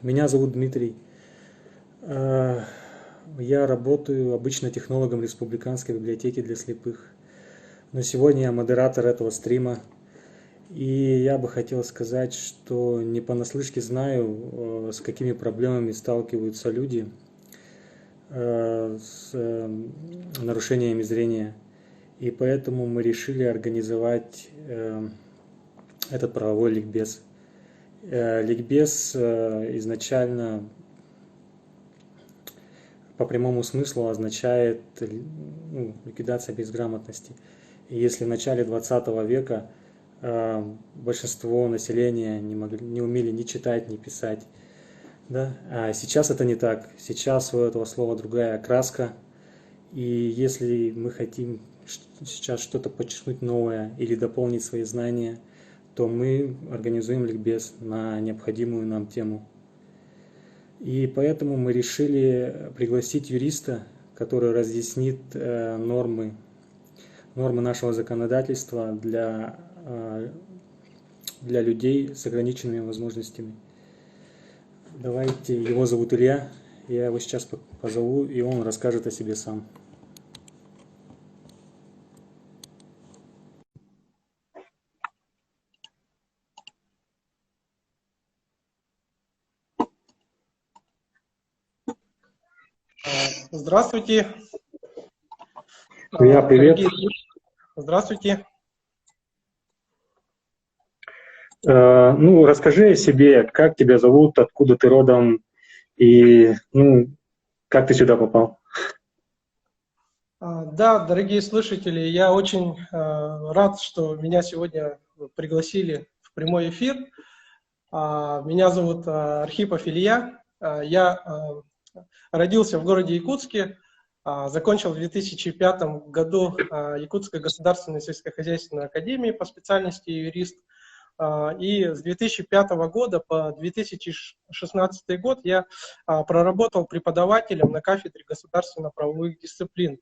Меня зовут Дмитрий. Э, Я работаю обычно технологом Республиканской библиотеки для слепых. Но сегодня я модератор этого стрима. И я бы хотел сказать, что не понаслышке знаю, с какими проблемами сталкиваются люди с нарушениями зрения. И поэтому мы решили организовать этот правовой ликбез. Ликбез изначально по прямому смыслу означает ликвидация безграмотности. И если в начале 20 века большинство населения не умели ни читать, ни писать, да, а сейчас это не так. Сейчас у этого слова другая окраска. И если мы хотим сейчас что-то подчеркнуть новое или дополнить свои знания, то мы организуем ликбез на необходимую нам тему. И поэтому мы решили пригласить юриста, который разъяснит нормы нашего законодательства для людей с ограниченными возможностями. Давайте, его зовут Илья, я его сейчас позову, и он расскажет о себе сам. Здравствуйте. Илья, привет. Здравствуйте. Расскажи о себе, как тебя зовут, откуда ты родом и как ты сюда попал. Да, дорогие слушатели, я очень рад, что меня сегодня пригласили в прямой эфир. Меня зовут Архипов Илья. Я родился в городе Якутске, закончил в 2005 году Якутскую государственную сельскохозяйственную академию по специальности юрист. И с 2005 года по 2016 год я проработал преподавателем на кафедре государственно-правовых дисциплин.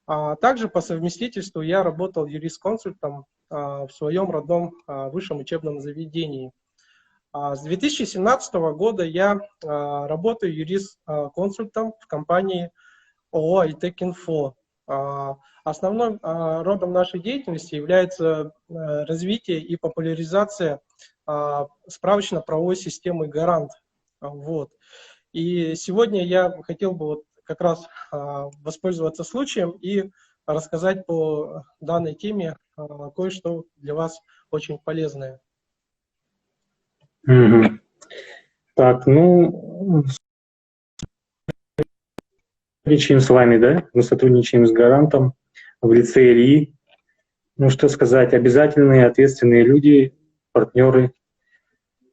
Также по совместительству я работал юрисконсультом в своем родном высшем учебном заведении. С 2017 года я работаю юрисконсультом в компании ООО «Айтек-Инфо». Основным родом нашей деятельности является развитие и популяризация справочно-правовой системы «Гарант». Вот. И сегодня я хотел бы как раз воспользоваться случаем и рассказать по данной теме кое-что для вас очень полезное. Так, сотрудничаем с вами, да? Мы сотрудничаем с Гарантом в лице Ильи. Что сказать, обязательные, ответственные люди, партнеры.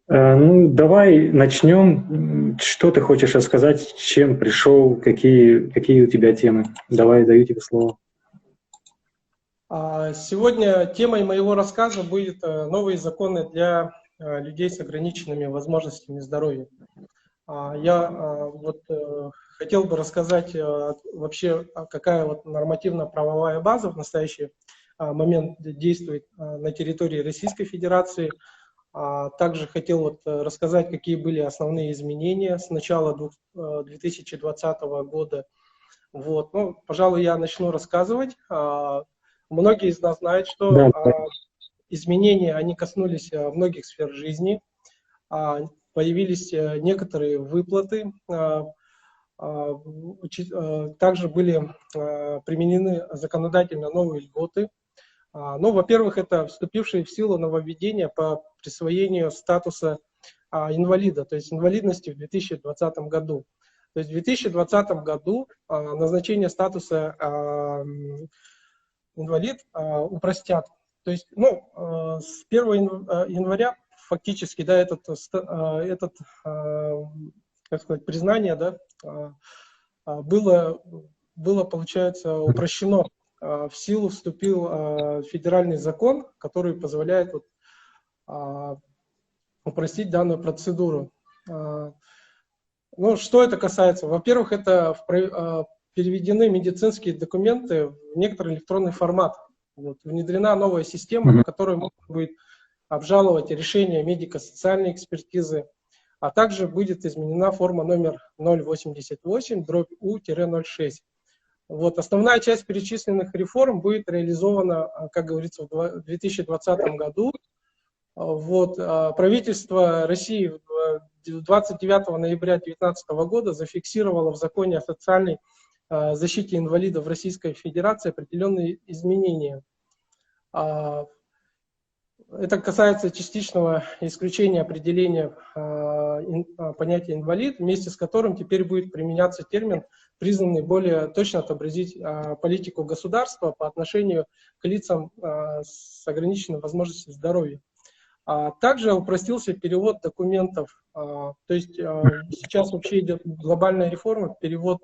Давай начнем. Что ты хочешь рассказать, с чем пришел, какие у тебя темы? Давай, даю тебе слово. Сегодня темой моего рассказа будет новые законы для людей с ограниченными возможностями здоровья. Я хотел бы рассказать вообще, какая нормативно-правовая база в настоящий момент действует на территории Российской Федерации. Также хотел рассказать, какие были основные изменения с начала 2020 года. Пожалуй, я начну рассказывать. Многие из нас знают, что изменения, они коснулись многих сфер жизни. Появились некоторые выплаты. Также были применены законодательно новые льготы. Во-первых, это вступившие в силу нововведения по присвоению статуса инвалида, то есть инвалидности в 2020 году. То есть в 2020 году назначение статуса инвалид упростят. То есть, с 1 января фактически, да, как сказать, признание, да, было, получается, упрощено. В силу вступил федеральный закон, который позволяет упростить данную процедуру. Что это касается? Во-первых, это переведены медицинские документы в некоторый электронный формат. Внедрена новая система, по которой можно будет обжаловать решения медико-социальной экспертизы, а также будет изменена форма номер 088/У-06. Вот, основная часть перечисленных реформ будет реализована, как говорится, в 2020 году. Вот, правительство России 29 ноября 2019 года зафиксировало в законе о социальной защите инвалидов Российской Федерации определенные изменения. Это касается частичного исключения определения понятия инвалид, вместе с которым теперь будет применяться термин, признанный более точно отобразить политику государства по отношению к лицам с ограниченной возможностью здоровья. Также упростился перевод документов, то есть сейчас вообще идет глобальная реформа, перевод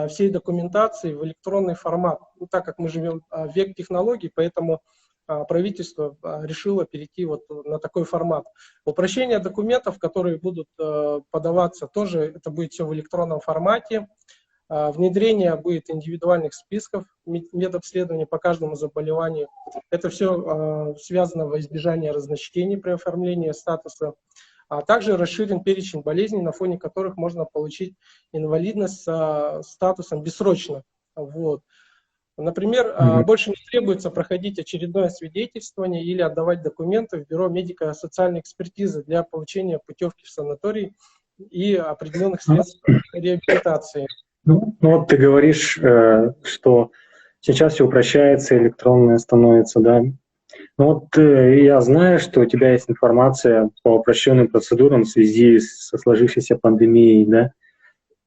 всей документации в электронный формат. Ну, так как мы живем в век технологий, поэтому правительство решило перейти вот на такой формат. Упрощение документов, которые будут подаваться, тоже это будет все в электронном формате. Внедрение будет индивидуальных списков медобследований по каждому заболеванию. Это все связано во избежание разночтений при оформлении статуса. А также расширен перечень болезней, на фоне которых можно получить инвалидность с статусом бессрочно. Вот. Например, больше не требуется проходить очередное свидетельствование или отдавать документы в бюро медико-социальной экспертизы для получения путевки в санаторий и определенных средств реабилитации. Ну вот ты говоришь, что сейчас все упрощается, электронное становится, да? Ну вот я знаю, что у тебя есть информация по упрощенным процедурам в связи со сложившейся пандемией, да?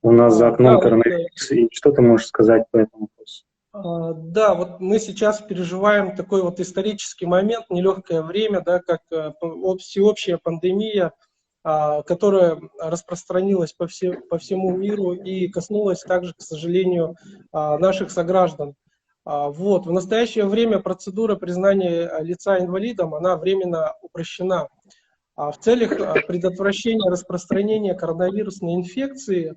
У нас за окном коронавирус. И что ты можешь сказать по этому вопросу? Да, вот мы сейчас переживаем такой вот исторический момент, нелегкое время, да, как всеобщая пандемия, которая распространилась по всему миру и коснулась также, к сожалению, наших сограждан. Вот. В настоящее время процедура признания лица инвалидом, она временно упрощена. В целях предотвращения распространения коронавирусной инфекции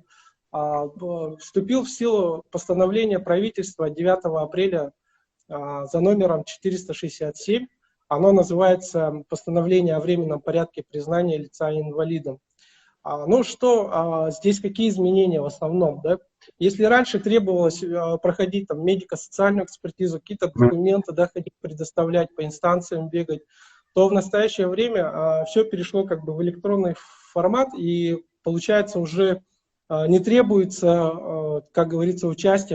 вступил в силу постановление правительства 9 апреля за номером 467. Оно называется «Постановление о временном порядке признания лица инвалидом». Ну что, здесь какие изменения в основном? Да? Если раньше требовалось проходить там медико-социальную экспертизу, какие-то документы, да, ходить предоставлять, по инстанциям бегать, то в настоящее время все перешло как бы в электронный формат, и получается уже не требуется, как говорится,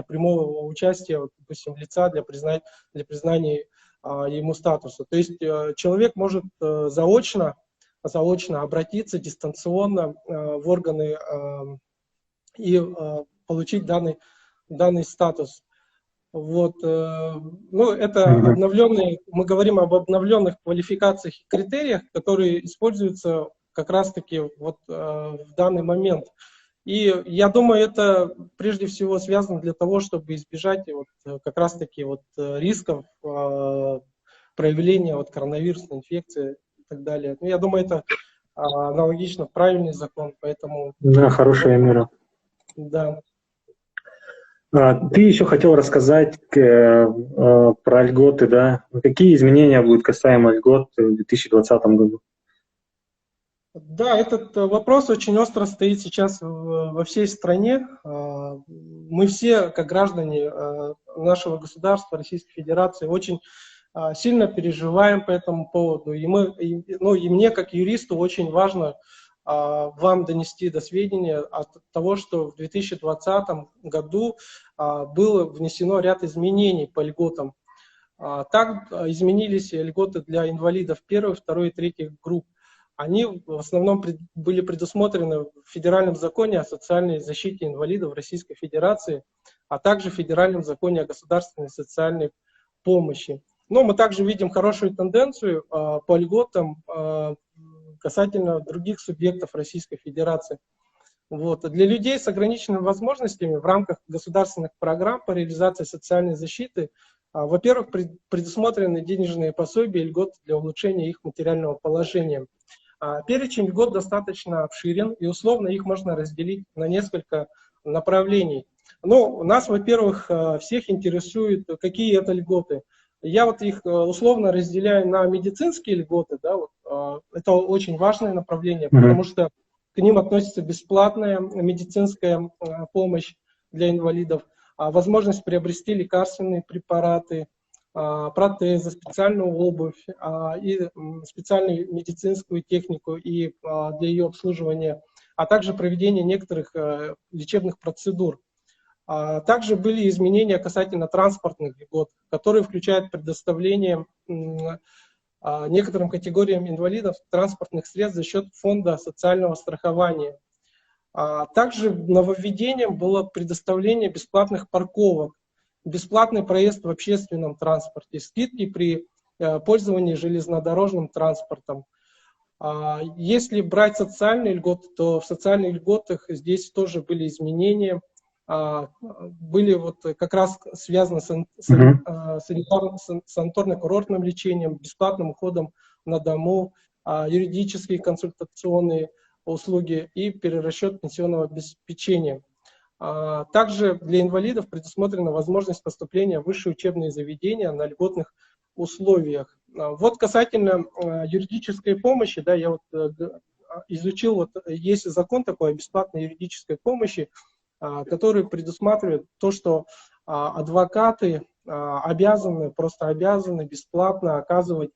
прямого участия, допустим, лица для признания ему статуса. То есть человек может заочно обратиться дистанционно в органы и получить данный статус. Вот. Ну, это обновленные, мы говорим об обновленных квалификациях и критериях, которые используются как раз-таки вот в данный момент. И я думаю, это прежде всего связано для того, чтобы избежать вот как раз-таки вот рисков проявления вот коронавирусной инфекции и так далее. Ну, я думаю, это аналогично правильный закон, поэтому... Да, хорошая мера. Да. Ты еще хотел рассказать про льготы, да? Какие изменения будут касаемо льгот в 2020 году? Да, этот вопрос очень остро стоит сейчас во всей стране. Мы все, как граждане нашего государства, Российской Федерации, очень сильно переживаем по этому поводу. И мне, как юристу, очень важно вам донести до сведения от того, что в 2020 году было внесено ряд изменений по льготам. Так изменились льготы для инвалидов первой, второй и третьей групп. Они в основном были предусмотрены в Федеральном законе о социальной защите инвалидов Российской Федерации, а также в Федеральном законе о государственной социальной помощи. Но мы также видим хорошую тенденцию по льготам касательно других субъектов Российской Федерации. Вот. Для людей с ограниченными возможностями в рамках государственных программ по реализации социальной защиты, во-первых, предусмотрены денежные пособия и льготы для улучшения их материального положения. Перечень льгот достаточно обширен, и условно их можно разделить на несколько направлений. Ну, нас, во-первых, всех интересует, какие это льготы. Я вот их условно разделяю на медицинские льготы, да, вот, это очень важное направление, потому что к ним относится бесплатная медицинская помощь для инвалидов, возможность приобрести лекарственные препараты, протезы, специальную обувь и специальную медицинскую технику и для ее обслуживания, а также проведение некоторых лечебных процедур. Также были изменения касательно транспортных льгот, которые включают предоставление некоторым категориям инвалидов транспортных средств за счет фонда социального страхования. Также нововведением было предоставление бесплатных парковок, бесплатный проезд в общественном транспорте, скидки при пользовании железнодорожным транспортом. Если брать социальные льготы, то в социальных льготах здесь тоже были изменения, были вот как раз связаны с санаторно-курортным лечением, бесплатным уходом на дому, юридические консультационные услуги и перерасчет пенсионного обеспечения. Также для инвалидов предусмотрена возможность поступления в высшие учебные заведения на льготных условиях. Вот касательно юридической помощи, да, я вот изучил, вот есть закон такой о бесплатной юридической помощи, который предусматривает то, что адвокаты просто обязаны бесплатно оказывать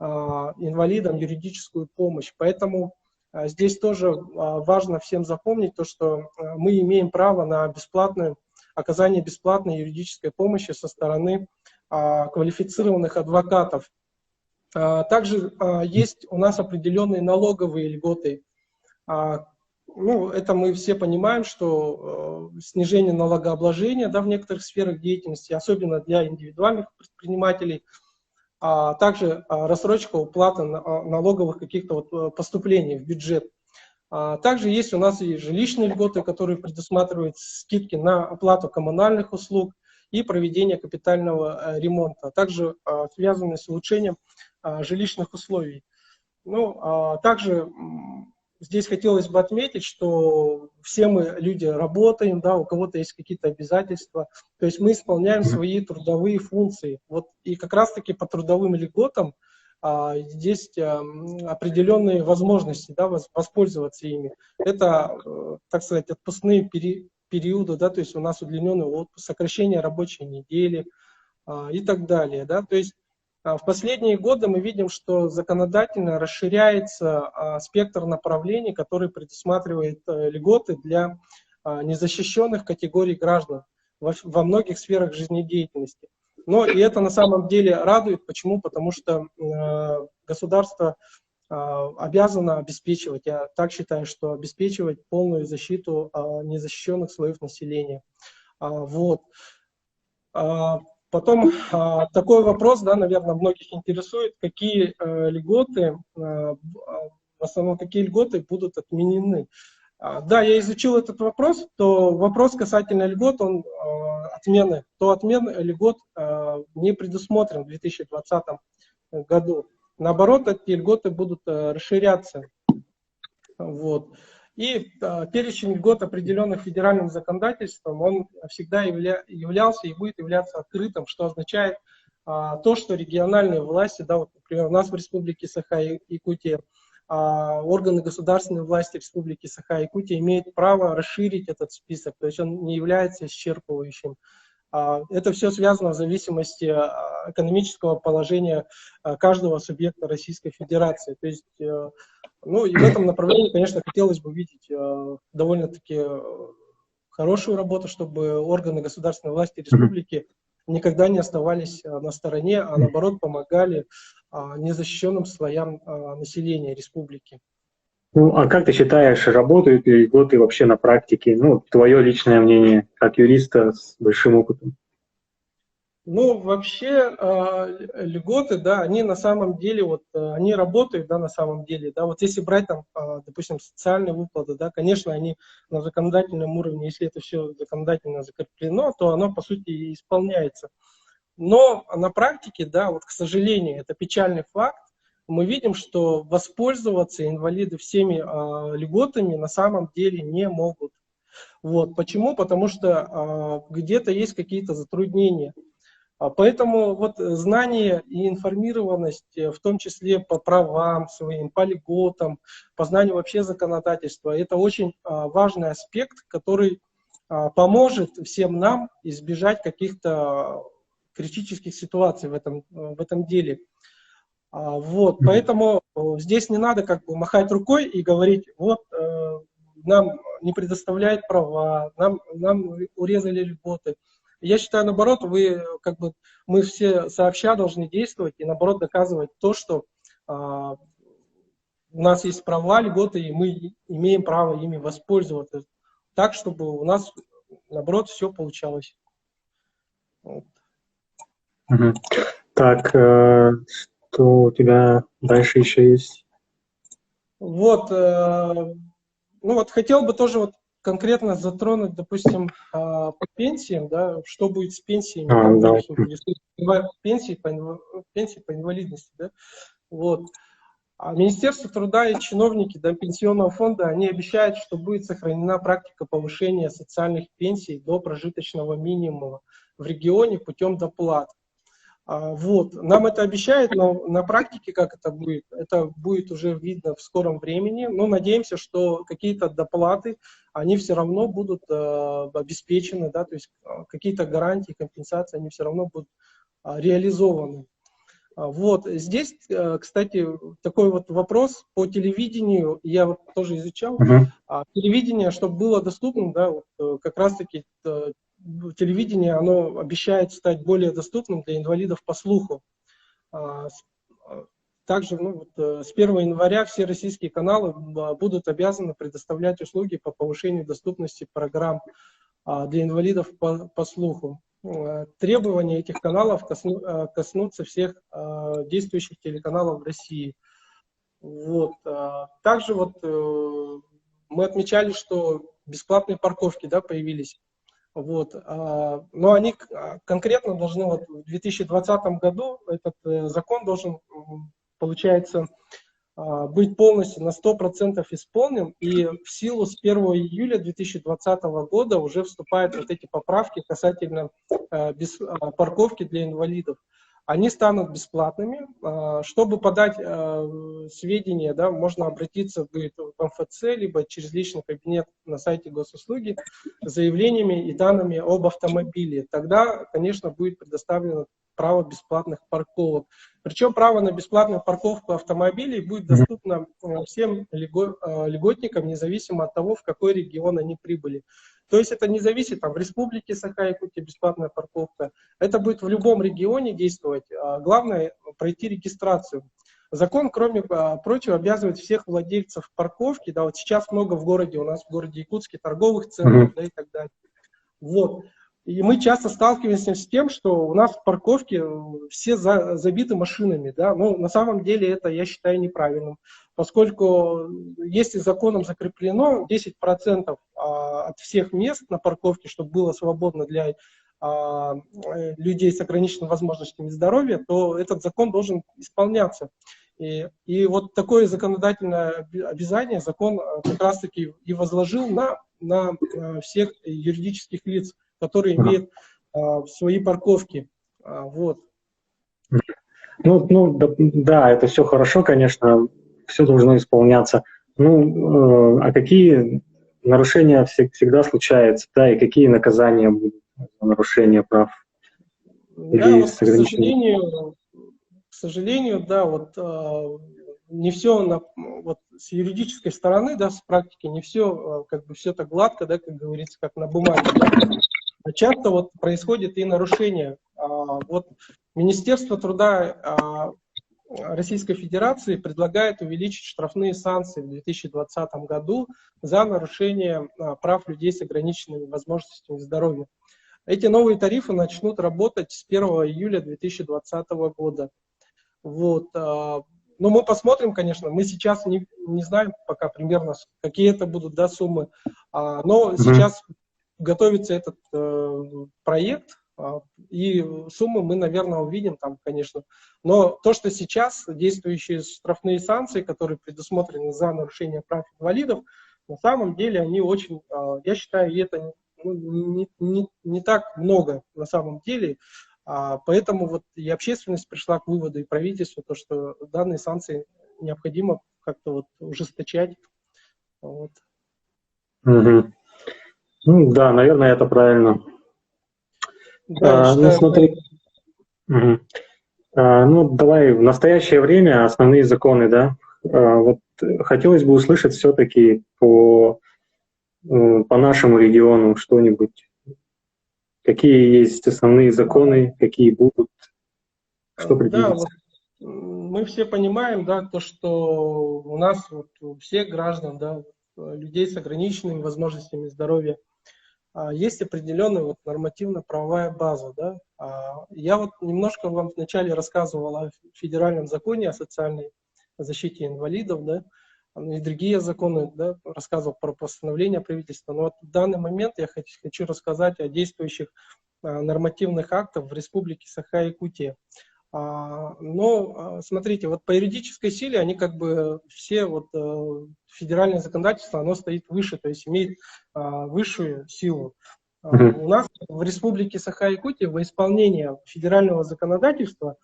инвалидам юридическую помощь. Поэтому здесь тоже важно всем запомнить то, что мы имеем право на оказание бесплатной юридической помощи со стороны квалифицированных адвокатов. Также есть у нас определенные налоговые льготы. Ну, это мы все понимаем, что снижение налогообложения, да, в некоторых сферах деятельности, особенно для индивидуальных предпринимателей, также рассрочка уплаты налоговых каких-то вот поступлений в бюджет. Также есть у нас и жилищные льготы, которые предусматривают скидки на оплату коммунальных услуг и проведение капитального ремонта, также связанные с улучшением жилищных условий. Ну, также здесь хотелось бы отметить, что все мы люди работаем, да, у кого-то есть какие-то обязательства, то есть мы исполняем свои трудовые функции. Вот, и как раз-таки по трудовым льготам есть определенные возможности, да, воспользоваться ими. Это, так сказать, отпускные периоды, да, то есть у нас удлиненный отпуск, сокращение рабочей недели и так далее. Да, то есть в последние годы мы видим, что законодательно расширяется спектр направлений, который предусматривает льготы для незащищенных категорий граждан во многих сферах жизнедеятельности. Но и это на самом деле радует. Почему? Потому что государство обязано обеспечивать, я так считаю, что обеспечивать полную защиту незащищенных слоев населения. Вот. Потом такой вопрос, да, наверное, многих интересует, какие льготы, в основном какие льготы будут отменены. Да, я изучил этот вопрос, то вопрос касательно льгот, отмены льгот не предусмотрен в 2020 году. Наоборот, эти льготы будут расширяться. Вот. И перечень льгот, определенных федеральным законодательством, он всегда являлся и будет являться открытым, что означает то, что региональные власти, да, вот, например, у нас в Республике Саха-Якутия, органы государственной власти Республики Саха-Якутия имеют право расширить этот список, то есть он не является исчерпывающим. Это все связано в зависимости экономического положения каждого субъекта Российской Федерации. То есть, ну и в этом направлении, конечно, хотелось бы видеть довольно-таки хорошую работу, чтобы органы государственной власти республики никогда не оставались на стороне, а наоборот помогали незащищенным слоям населения республики. Ну, а как ты считаешь, работают ли льготы вообще на практике? Ну, твое личное мнение, как юриста с большим опытом. Ну, вообще, льготы, да, они на самом деле, вот, они работают, да, на самом деле, да, вот если брать там, допустим, социальные выплаты, да, конечно, они на законодательном уровне, если это все законодательно закреплено, то оно, по сути, и исполняется. Но на практике, да, вот, к сожалению, это печальный факт, мы видим, что воспользоваться инвалиды всеми льготами на самом деле не могут. Вот. Почему? Потому что где-то есть какие-то затруднения. Поэтому вот знание и информированность, в том числе по правам своим, по льготам, по знанию вообще законодательства, это очень важный аспект, который поможет всем нам избежать каких-то критических ситуаций в этом деле. Вот, поэтому здесь не надо как бы махать рукой и говорить, вот нам не предоставляют права, нам урезали льготы. Я считаю, наоборот, мы все сообща должны действовать и, наоборот, доказывать то, что у нас есть права, льготы, и мы имеем право ими воспользоваться так, чтобы у нас, наоборот, все получалось. Вот. Так, что у тебя дальше еще есть? Вот, ну вот хотел бы тоже вот конкретно затронуть, допустим, по пенсиям, да, что будет с пенсиями, да, Да. будущим, пенсии по инвалидности, да, вот. Министерство труда и чиновники, да, пенсионного фонда, они обещают, что будет сохранена практика повышения социальных пенсий до прожиточного минимума в регионе путем доплат. Вот. Нам это обещают, но на практике как это будет уже видно в скором времени. Но надеемся, что какие-то доплаты, они все равно будут обеспечены, да, то есть какие-то гарантии, компенсации, они все равно будут реализованы. Вот. Здесь, кстати, такой вот вопрос по телевидению, я вот тоже изучал. Телевидение, чтобы было доступным, да, вот, как раз-таки телевидение, оно обещает стать более доступным для инвалидов по слуху. Также с 1 января все российские каналы будут обязаны предоставлять услуги по повышению доступности программ для инвалидов по слуху. Требования этих каналов коснутся всех действующих телеканалов в России. Вот. Также вот, мы отмечали, что бесплатные парковки, да, появились. Вот. Но они конкретно должны, вот, в 2020 году этот закон должен, получается, быть полностью на 100% исполнен, и в силу с 1 июля 2020 года уже вступают вот эти поправки касательно парковки для инвалидов. Они станут бесплатными. Чтобы подать сведения, да, можно обратиться будет в МФЦ, либо через личный кабинет на сайте госуслуги с заявлениями и данными об автомобиле. Тогда, конечно, будет предоставлено право бесплатных парковок. Причем право на бесплатную парковку автомобилей будет доступно всем льготникам, независимо от того, в какой регион они прибыли. То есть это не зависит, там, в Республике Саха-Якутия бесплатная парковка. Это будет в любом регионе действовать. Главное пройти регистрацию. Закон, кроме прочего, обязывает всех владельцев парковки. Да, вот сейчас много в городе, у нас в городе Якутске торговых центров, да, и так далее. Вот. И мы часто сталкиваемся с тем, что у нас парковки все забиты машинами. Да? Но на самом деле это, я считаю, неправильным. Поскольку если законом закреплено 10% от всех мест на парковке, чтобы было свободно для людей с ограниченными возможностями здоровья, то этот закон должен исполняться. И вот такое законодательное обязание закон как раз-таки и возложил на всех юридических лиц, которые имеют свои парковки. Вот. Да, это все хорошо, конечно, все должно исполняться. А какие нарушения всегда случаются, да, и какие наказания будут за нарушение прав людей вот, с ограниченными? к сожалению, да, вот не все вот с юридической стороны, да, с практики, не все как бы все так гладко, да, как говорится, как на бумаге. Да. Часто вот происходит и нарушения. Вот Министерство труда Российской Федерации предлагает увеличить штрафные санкции в 2020 году за нарушение прав людей с ограниченными возможностями здоровья. Эти новые тарифы начнут работать с 1 июля 2020 года. Вот. Но мы посмотрим, конечно, мы сейчас не знаем пока примерно, какие это будут, да, суммы, но сейчас готовится этот проект, и суммы мы, наверное, увидим там, конечно. Но то, что сейчас действующие штрафные санкции, которые предусмотрены за нарушение прав инвалидов, на самом деле они очень, я считаю, это не так много на самом деле. Поэтому вот и общественность пришла к выводу, и правительство, то, что данные санкции необходимо как-то вот ужесточать. Вот. Мгм. Ну да, наверное, это правильно. Да, я Ну считаю, смотри, мгм. Ну давай в настоящее время основные законы, да. Вот хотелось бы услышать все-таки по нашему региону что-нибудь. Какие есть основные законы, какие будут, что да, предвидится. вот мы все понимаем, да, то, что у нас, вот, у всех граждан, да, людей с ограниченными возможностями здоровья, есть определенная вот нормативно-правовая база, да. Я вот немножко вам вначале рассказывал о федеральном законе о социальной защите инвалидов, да, и другие законы, да, рассказывал про постановление правительства. Но вот в данный момент я хочу рассказать о действующих нормативных актах в Республике Саха-Якутия. Но смотрите, вот по юридической силе они как бы все, вот федеральное законодательство, оно стоит выше, то есть имеет высшую силу. Мгм. У нас в Республике Саха-Якутия во исполнение федерального законодательства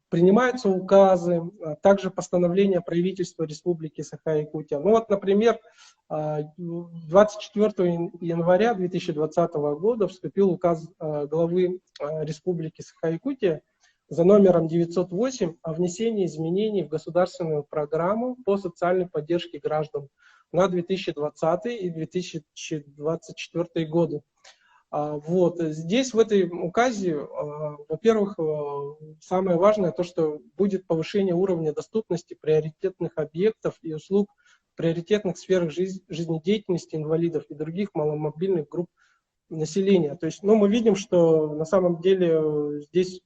принимаются указы, также постановления правительства Республики Саха-Якутия. Ну вот, например, 24 января 2020 года вступил указ главы Республики Саха-Якутия за номером 908 о внесении изменений в государственную программу по социальной поддержке граждан на 2020 и 2024 годы. Вот. Здесь в этой указе, во-первых, самое важное то, что будет повышение уровня доступности приоритетных объектов и услуг в приоритетных сферах жизнедеятельности инвалидов и других маломобильных групп населения. То есть, мы видим, что на самом деле здесь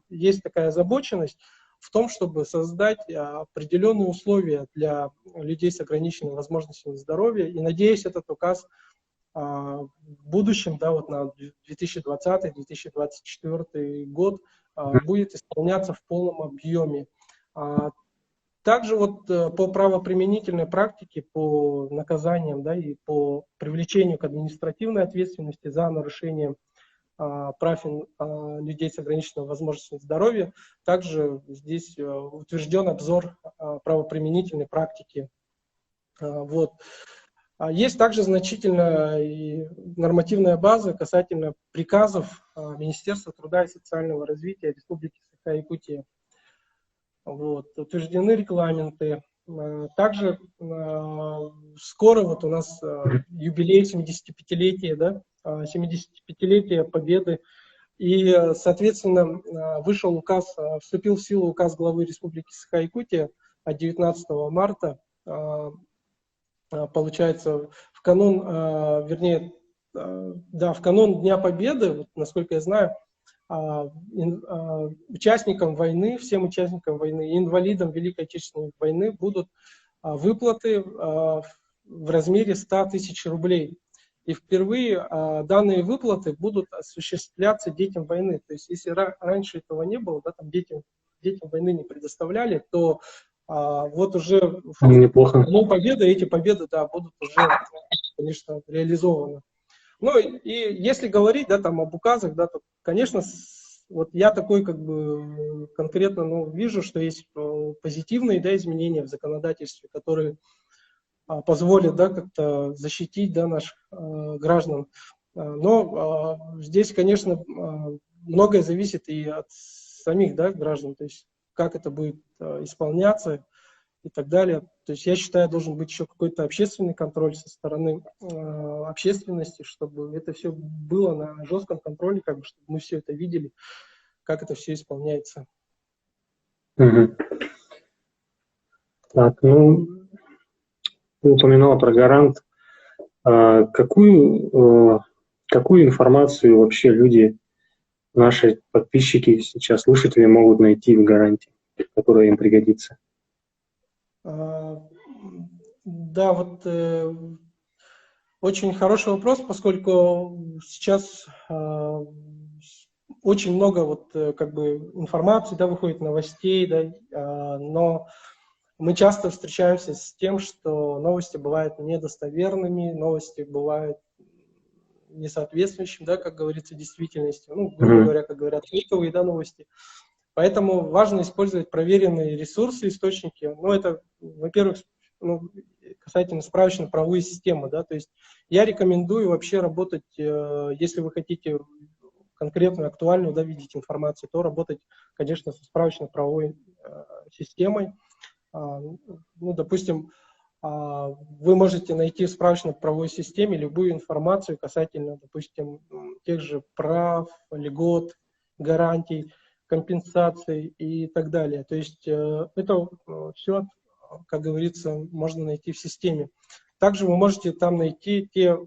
есть такая озабоченность в том, чтобы создать определенные условия для людей с ограниченными возможностями здоровья. И надеюсь, этот указ в будущем, да, вот на 2020-2024 год будет исполняться в полном объеме. Также вот по правоприменительной практике, по наказаниям, да, и по привлечению к административной ответственности за нарушение прав людей с ограниченными возможностями здоровья, также здесь утвержден обзор правоприменительной практики. Вот. Есть также значительная и нормативная база касательно приказов Министерства труда и социального развития Республики Саха-Якутия. Вот. Утверждены регламенты. Также скоро вот у нас юбилей 75-летия, да, 75-летия Победы. И, соответственно, вышел указ, вступил в силу указ главы Республики Саха-Якутия от 19 марта. Получается, в канун, вернее, да, в канун Дня Победы, вот, насколько я знаю, участникам войны, всем участникам войны, инвалидам Великой Отечественной войны будут выплаты в размере 100 тысяч рублей. И впервые данные выплаты будут осуществляться детям войны. То есть, если раньше этого не было, да, там детям войны не предоставляли, то вот уже в Неплохо. Дню Победы эти победы, да, будут уже, конечно, реализованы. Ну и если говорить, да, там об указах, да, то, конечно, вот я такой как бы конкретно, вижу, что есть позитивные, да, изменения в законодательстве, которые позволят, да, как-то защитить, да, наших граждан. Но здесь, конечно, многое зависит и от самих, да, граждан, то есть как это будет исполняться и так далее. То есть я считаю, должен быть еще какой-то общественный контроль со стороны общественности, чтобы это все было на жестком контроле, как бы, чтобы мы все это видели, как это все исполняется. Мгм. Так, ты упоминала про гарант. Какую информацию вообще люди, наши подписчики сейчас, слушатели, могут найти в гаранте, которая им пригодится? Да, вот очень хороший вопрос, поскольку сейчас очень много вот как бы информации, да, выходит, новостей, да, но мы часто встречаемся с тем, что новости бывают недостоверными, новости бывают несоответствующим, да, как говорится, действительности, ну, грубо говоря, как говорят, фейковые, да, новости. Поэтому важно использовать проверенные ресурсы, источники. Ну, это, во-первых, ну, касательно справочно-правовые системы, да, то есть я рекомендую вообще работать, если вы хотите конкретную, актуальную, да, видеть информацию, то работать, конечно, со справочно-правовой системой. Ну, допустим, вы можете найти в справочно-правовой системе любую информацию касательно, допустим, тех же прав, льгот, гарантий, компенсаций и так далее. То есть это все, как говорится, можно найти в системе. Также вы можете там найти те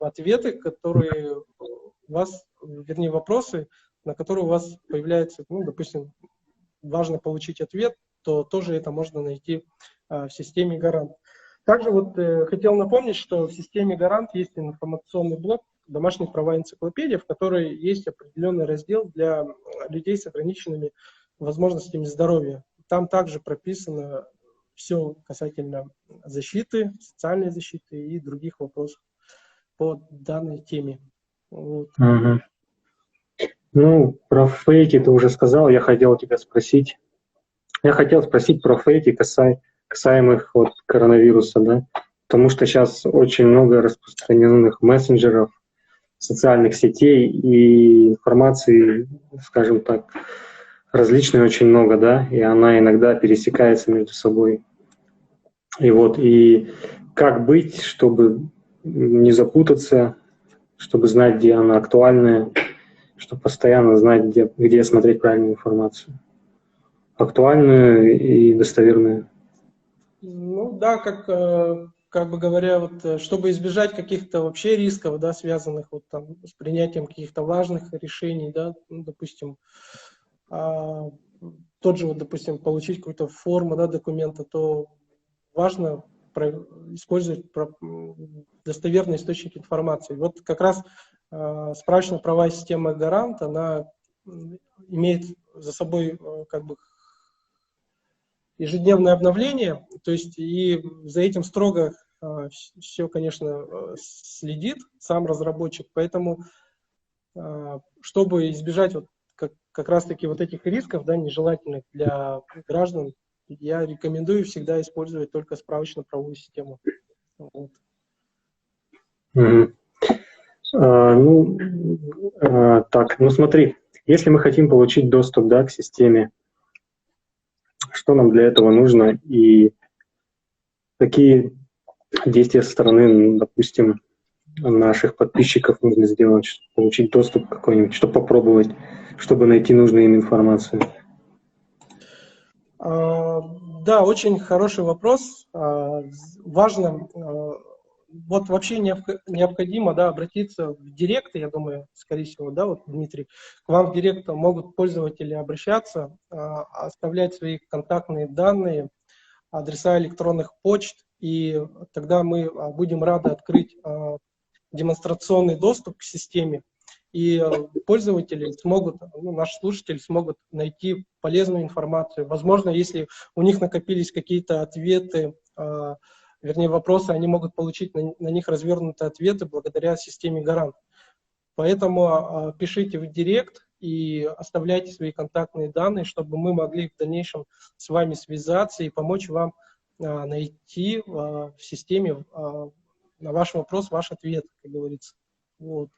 ответы, которые у вас, вернее, вопросы, на которые у вас появляется, ну, допустим, важно получить ответ, то тоже это можно найти в системе Гарант. Также вот хотел напомнить, что в системе Гарант есть информационный блок «Домашние права энциклопедия», в которой есть определенный раздел для людей с ограниченными возможностями здоровья. Там также прописано все касательно защиты, социальной защиты и других вопросов по данной теме. Вот. Ну, про фейки ты уже сказал, я хотел тебя спросить. Я хотел спросить про фейки, касаемых вот коронавируса, да, потому что сейчас очень много распространенных мессенджеров, социальных сетей и информации, скажем так, различной очень много, да, и она иногда пересекается между собой. И вот, и как быть, чтобы не запутаться, чтобы знать, где она актуальная, чтобы постоянно знать, где смотреть правильную информацию. Актуальную и достоверную. Ну да, как бы говоря, вот, чтобы избежать каких-то вообще рисков, да, связанных вот там с принятием каких-то важных решений, да, ну, допустим, тот же, вот, допустим, получить какую-то форму, да, документа, то важно использовать достоверные источники информации. Вот как раз справочно-правовая система Гарант, она имеет за собой как бы ежедневное обновление, то есть и за этим строго все, конечно, следит сам разработчик, поэтому чтобы избежать вот как раз-таки вот этих рисков, да, нежелательных для граждан, я рекомендую всегда использовать только справочно-правовую систему. Вот. Так, ну смотри, если мы хотим получить доступ, да, к системе, что нам для этого нужно и какие действия со стороны, допустим, наших подписчиков нужно сделать, чтобы получить доступ какой-нибудь, чтобы попробовать, чтобы найти нужную им информацию? Да, очень хороший вопрос. Важно, вот вообще необходимо, да, обратиться в директ, я думаю, скорее всего, да, вот, Дмитрий, к вам в директ могут пользователи обращаться, оставлять свои контактные данные, адреса электронных почт, и тогда мы будем рады открыть демонстрационный доступ к системе, и пользователи смогут, ну, наши слушатели смогут найти полезную информацию. Возможно, если у них накопились какие-то ответы, вернее вопросы, они могут получить на них развернутые ответы благодаря системе Гарант. Поэтому пишите в директ и оставляйте свои контактные данные, чтобы мы могли в дальнейшем с вами связаться и помочь вам найти в системе на ваш вопрос ваш ответ, как говорится. Вот.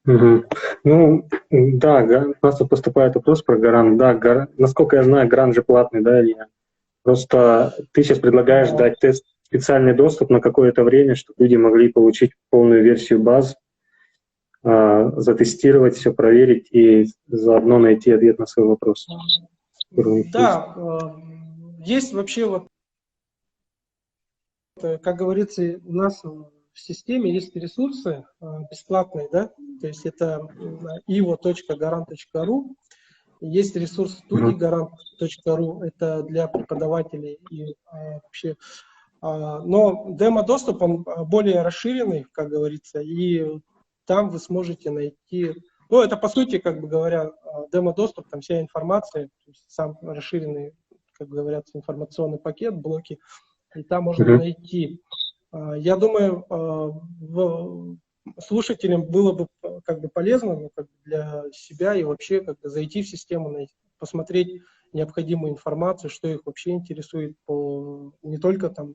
Ну, да, у нас тут поступает вопрос про Гарант. Да, насколько я знаю, Гарант же платный, да, Илья? Просто ты сейчас предлагаешь дать тест, специальный доступ на какое-то время, чтобы люди могли получить полную версию баз, затестировать все, проверить и заодно найти ответ на свой вопрос. Да, есть вообще вот, как говорится, у нас в системе есть ресурсы бесплатные, да, то есть это ivo.garant.ru, есть ресурс студии garant.ru, это для преподавателей и вообще, но демо-доступ, он более расширенный, как говорится, и там вы сможете найти, ну, это по сути, как бы говоря, демо-доступ, там вся информация, то есть сам расширенный, как говорят, информационный пакет, блоки, и там можно найти Я думаю, слушателям было бы как бы полезно, ну, как бы для себя и вообще как бы зайти в систему, посмотреть необходимую информацию, что их вообще интересует по не только там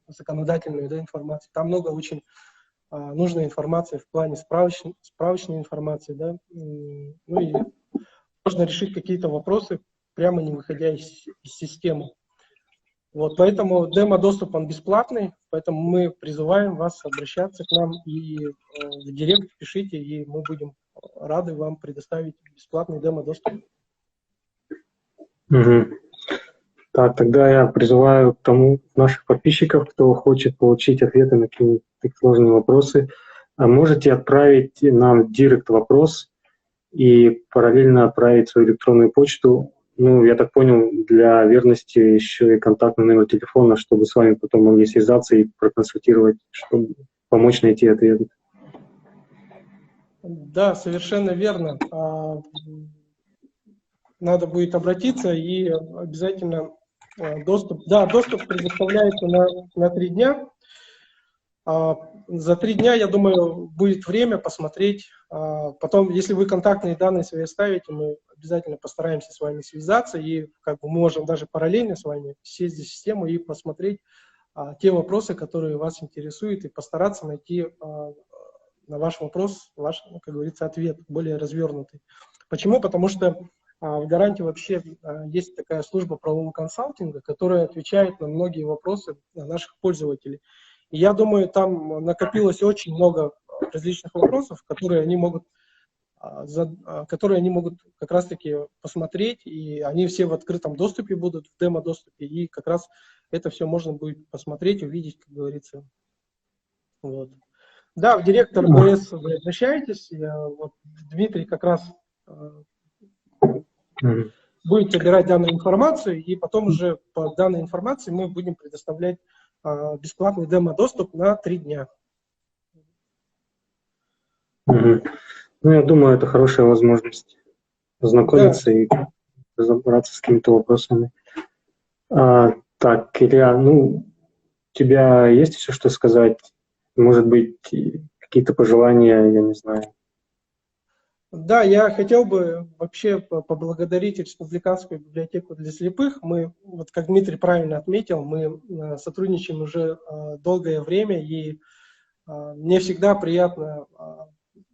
законодательной, да, информации. Там много очень нужной информации в плане справочной информации, да, ну и можно решить какие-то вопросы, прямо не выходя из системы. Вот, поэтому демо-доступ, он бесплатный, поэтому мы призываем вас обращаться к нам и в директ пишите, и мы будем рады вам предоставить бесплатный демо-доступ. Угу. Так, тогда я призываю к тому наших подписчиков, кто хочет получить ответы на какие-нибудь сложные вопросы, можете отправить нам в директ вопрос и параллельно отправить свою электронную почту. Ну, я так понял, для верности еще и контактный номер телефона, чтобы с вами потом могли связаться и проконсультировать, чтобы помочь найти ответы. Да, совершенно верно. Надо будет обратиться и обязательно доступ. Да, доступ предоставляется на 3 дня. За 3 дня, я думаю, будет время посмотреть. Потом, если вы контактные данные свои оставите, мы обязательно постараемся с вами связаться, и как бы мы можем даже параллельно с вами сесть в систему и посмотреть те вопросы, которые вас интересуют, и постараться найти на ваш вопрос, ваш, как говорится, ответ более развернутый. Почему? Потому что в Гаранте вообще есть такая служба правового консалтинга, которая отвечает на многие вопросы наших пользователей. И я думаю, там накопилось очень много различных вопросов, которые они могут как раз-таки посмотреть, и они все в открытом доступе будут, в демо-доступе, и как раз это все можно будет посмотреть, увидеть, как говорится. Вот. Да, в директор РБС вы обращаетесь, вот Дмитрий как раз будет собирать данную информацию, и потом уже по данной информации мы будем предоставлять бесплатный демо-доступ на 3 дня. Ну, я думаю, это хорошая возможность познакомиться и разобраться с какими-то вопросами. Так, Илья, ну, у тебя есть еще что сказать? Может быть, какие-то пожелания, я не знаю. Да, я хотел бы вообще поблагодарить Республиканскую библиотеку для слепых. Мы, вот как Дмитрий правильно отметил, мы сотрудничаем уже долгое время, и мне всегда приятно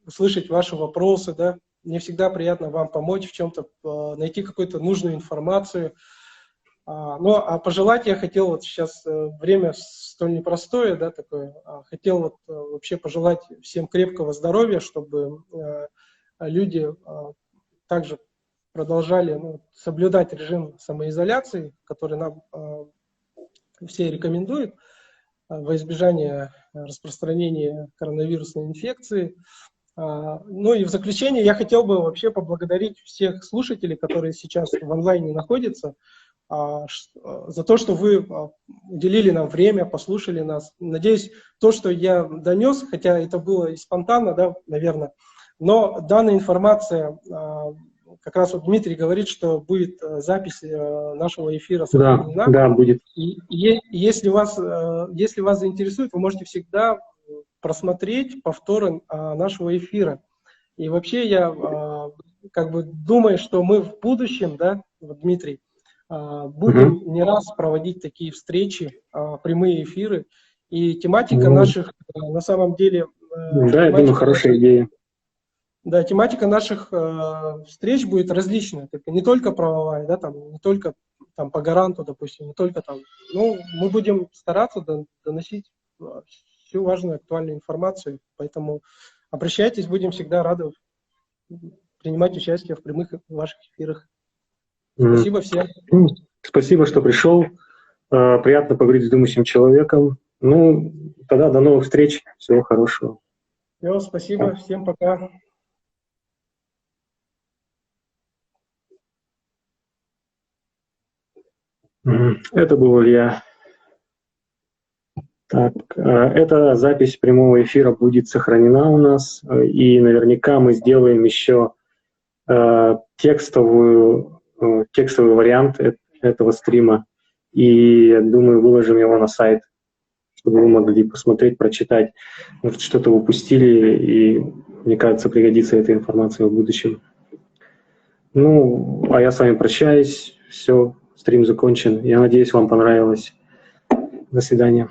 услышать ваши вопросы, да, мне всегда приятно вам помочь в чем-то, найти какую-то нужную информацию. Ну, а пожелать я хотел, вот сейчас время столь непростое, да, такое, хотел вот вообще пожелать всем крепкого здоровья, чтобы люди также продолжали соблюдать режим самоизоляции, который нам все рекомендуют во избежание распространения коронавирусной инфекции. Ну и в заключение я хотел бы вообще поблагодарить всех слушателей, которые сейчас в онлайне находятся, за то, что вы уделили нам время, послушали нас. Надеюсь, то, что я донес, хотя это было и спонтанно, да, наверное, но данная информация, как раз вот Дмитрий говорит, что будет запись нашего эфира сохранена. Да, будет. И если вас заинтересует, вы можете всегда просмотреть повторы нашего эфира. И вообще я как бы думаю, что мы в будущем, да, вот, Дмитрий, будем не раз проводить такие встречи, прямые эфиры. И тематика наших, на самом деле... Да, я думаю, хорошая идея. Да, тематика наших встреч будет различная, не только правовая, да, там, не только там, по гаранту, допустим, не только там. Ну, мы будем стараться доносить всю важную актуальную информацию, поэтому обращайтесь, будем всегда рады принимать участие в прямых ваших эфирах. Спасибо всем. Спасибо, что пришел. Приятно поговорить с думающим человеком. Ну, тогда до новых встреч. Всего хорошего. Все, спасибо. Всем пока. Это был Илья. Так, эта запись прямого эфира будет сохранена у нас, и наверняка мы сделаем еще текстовый вариант этого стрима, и, думаю, выложим его на сайт, чтобы вы могли посмотреть, прочитать. Может, что-то упустили, и, мне кажется, пригодится эта информация в будущем. Ну, а я с вами прощаюсь. Все, стрим закончен. Я надеюсь, вам понравилось. До свидания.